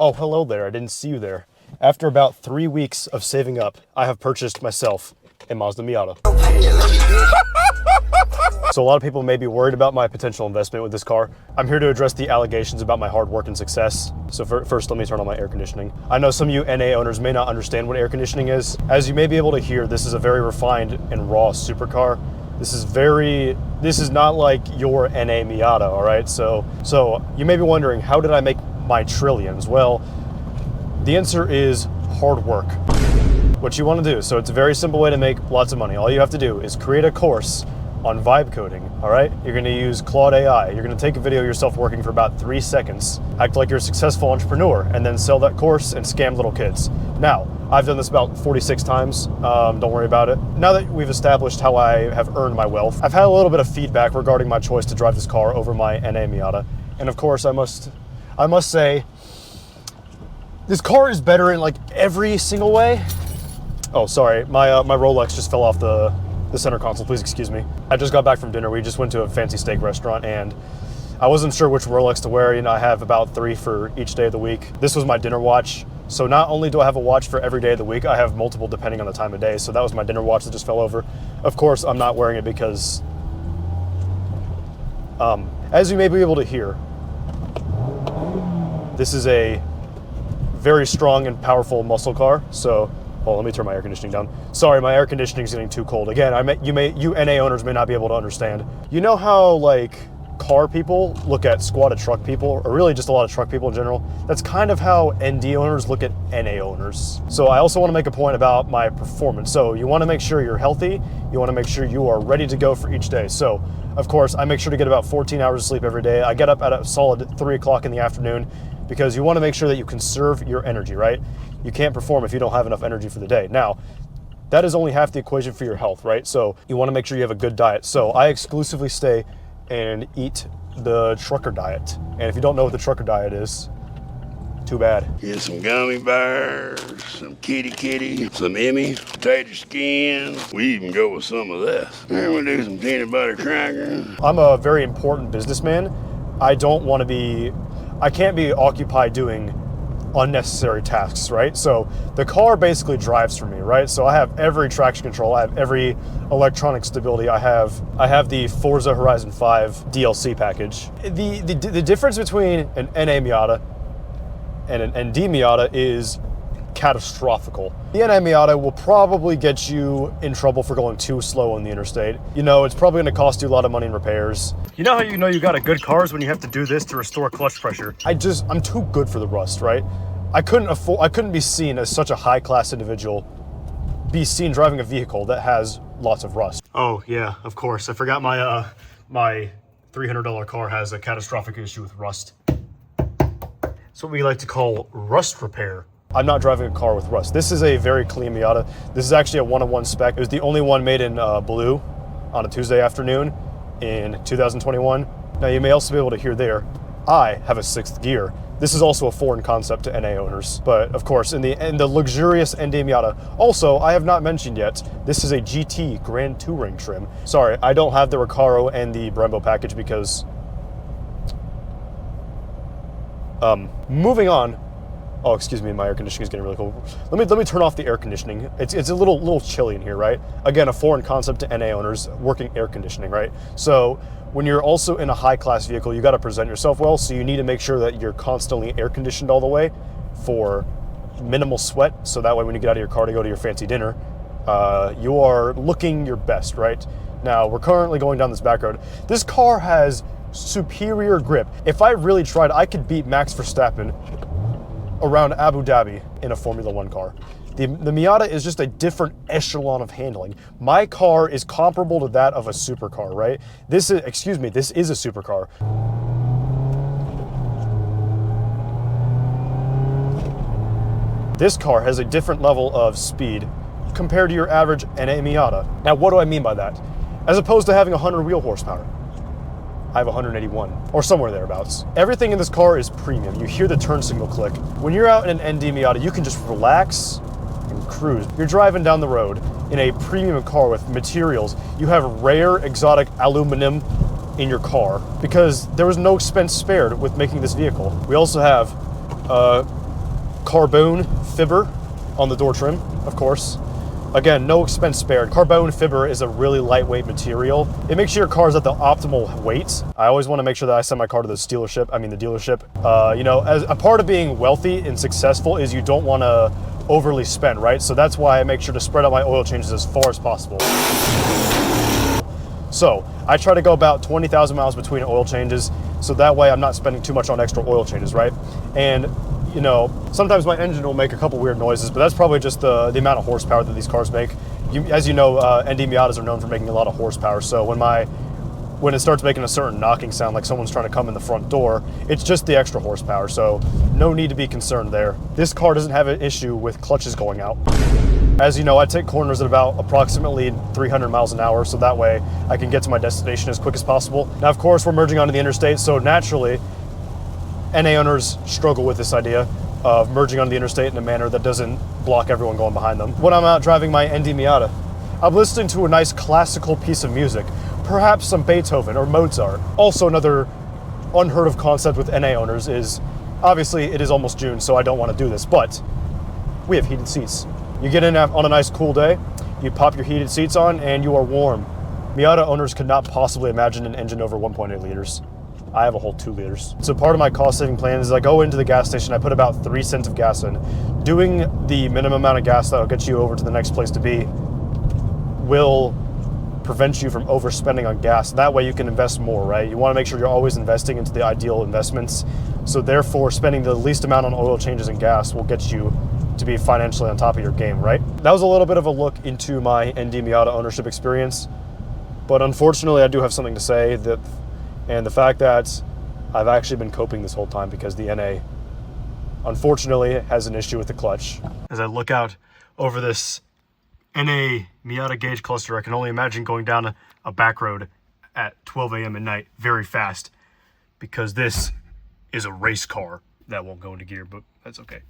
Oh, hello there. I didn't see you there. After about 3 weeks of saving up, I have purchased myself a Mazda Miata. So a lot of people may be worried about my potential investment with this car. I'm here to address the allegations about my hard work and success. So first, let me turn on my air conditioning. I know some of you NA owners may not understand what air conditioning is. As you may be able to hear, this is a very refined and raw supercar. This is not like your NA Miata, all right? So you may be wondering, how did I make my trillions? Well, the answer is hard work. What you want to do, so it's a very simple way to make lots of money. All you have to do is create a course on vibe coding, all right? You're gonna use Claude AI. You're gonna take a video of yourself working for about 3 seconds, act like you're a successful entrepreneur, and then sell that course and scam little kids. Now, I've done this about 46 times, don't worry about it. Now that we've established how I have earned my wealth, I've had a little bit of feedback regarding my choice to drive this car over my NA Miata. And of course, I must say, this car is better in like every single way. Oh, sorry, my Rolex just fell off the center console, please excuse me. I just got back from dinner. We just went to a fancy steak restaurant and I wasn't sure which Rolex to wear. You know, I have about 3 for each day of the week. This was my dinner watch. So not only do I have a watch for every day of the week, I have multiple depending on the time of day. So that was my dinner watch that just fell over. Of course, I'm not wearing it because, as you may be able to hear, this is a very strong and powerful muscle car. So, let me turn my air conditioning down. Sorry, my air conditioning is getting too cold. Again, you NA owners may not be able to understand. You know how like car people look at squatted truck people, or really just a lot of truck people in general? That's kind of how ND owners look at NA owners. So I also want to make a point about my performance. So you want to make sure you're healthy. You want to make sure you are ready to go for each day. So of course, I make sure to get about 14 hours of sleep every day. I get up at a solid 3 o'clock in the afternoon because you want to make sure that you conserve your energy, right? You can't perform if you don't have enough energy for the day. Now, that is only half the equation for your health, right? So you want to make sure you have a good diet. So I exclusively stay and eat the trucker diet. And if you don't know what the trucker diet is, too bad. Get some gummy bears, some kitty, some Emmy, potato skin. We even go with some of this. And we do some peanut butter crackers. I'm a very important businessman. I can't be occupied doing unnecessary tasks, right? So the car basically drives for me, right? So I have every traction control, I have every electronic stability, I have the Forza Horizon 5 DLC package. The difference between an NA Miata and an ND Miata is catastrophical. The NA Miata will probably get you in trouble for going too slow on the interstate. You know, it's probably gonna cost you a lot of money in repairs. You know how you know you got a good car is when you have to do this to restore clutch pressure. I'm too good for the rust, right? I couldn't be seen as such a high-class individual, be seen driving a vehicle that has lots of rust. Oh yeah, of course. I forgot my my $300 car has a catastrophic issue with rust. It's what we like to call rust repair. I'm not driving a car with rust. This is a very clean Miata. This is actually a 1-on-1 spec. It was the only one made in blue on a Tuesday afternoon in 2021. Now you may also be able to hear there, I have a 6th gear. This is also a foreign concept to NA owners. But of course, in the luxurious ND Miata, also, I have not mentioned yet, this is a GT Grand Touring trim. Sorry, I don't have the Recaro and the Brembo package because, moving on. Oh, excuse me, my air conditioning is getting really cold. Let me turn off the air conditioning. It's a little chilly in here, right? Again, a foreign concept to NA owners, working air conditioning, right? So when you're also in a high-class vehicle, you got to present yourself well, so you need to make sure that you're constantly air conditioned all the way for minimal sweat, so that way when you get out of your car to go to your fancy dinner, you are looking your best, right? Now, we're currently going down this back road. This car has superior grip. If I really tried, I could beat Max Verstappen around Abu Dhabi in a Formula One car. The Miata is just a different echelon of handling. My car is comparable to that of a supercar, right? This is a supercar. This car has a different level of speed compared to your average NA Miata. Now, what do I mean by that? As opposed to having 100 wheel horsepower, I have 181, or somewhere thereabouts. Everything in this car is premium. You hear the turn signal click. When you're out in an ND Miata, you can just relax and cruise. You're driving down the road in a premium car with materials. You have rare exotic aluminum in your car because there was no expense spared with making this vehicle. We also have Carbone fibber on the door trim, of course. Again, no expense spared. Carbone fibber is a really lightweight material. It makes sure your car's at the optimal weight. I always want to make sure that I send my car to the dealership. You know, as a part of being wealthy and successful is you don't want to overly spend, right? So that's why I make sure to spread out my oil changes as far as possible. So I try to go about 20,000 miles between oil changes, so that way I'm not spending too much on extra oil changes, right? And you know, sometimes my engine will make a couple weird noises, but that's probably just the amount of horsepower that these cars make. As you know, ND Miatas are known for making a lot of horsepower, so when it starts making a certain knocking sound like someone's trying to come in the front door, it's just the extra horsepower, so no need to be concerned there. This car doesn't have an issue with clutches going out. As you know, I take corners at about approximately 300 miles an hour, so that way I can get to my destination as quick as possible. Now, of course, we're merging onto the interstate, so naturally, NA owners struggle with this idea of merging onto the interstate in a manner that doesn't block everyone going behind them. When I'm out driving my ND Miata, I'm listening to a nice classical piece of music, perhaps some Beethoven or Mozart. Also, another unheard of concept with NA owners is, obviously it is almost June, so I don't want to do this, but we have heated seats. You get in on a nice cool day, you pop your heated seats on, and you are warm. Miata owners could not possibly imagine an engine over 1.8 liters. I have a whole 2 liters. So part of my cost saving plan is I go into the gas station, I put about 3 cents of gas in. Doing the minimum amount of gas that'll get you over to the next place to be will prevent you from overspending on gas. That way you can invest more, right? You want to make sure you're always investing into the ideal investments. So therefore, spending the least amount on oil changes and gas will get you to be financially on top of your game, right? That was a little bit of a look into my ND Miata ownership experience. But unfortunately, I do have something to say, and the fact that I've actually been coping this whole time because the NA, unfortunately, has an issue with the clutch. As I look out over this NA Miata gauge cluster, I can only imagine going down a back road at 12 a.m. at night very fast, because this is a race car that won't go into gear, but that's okay.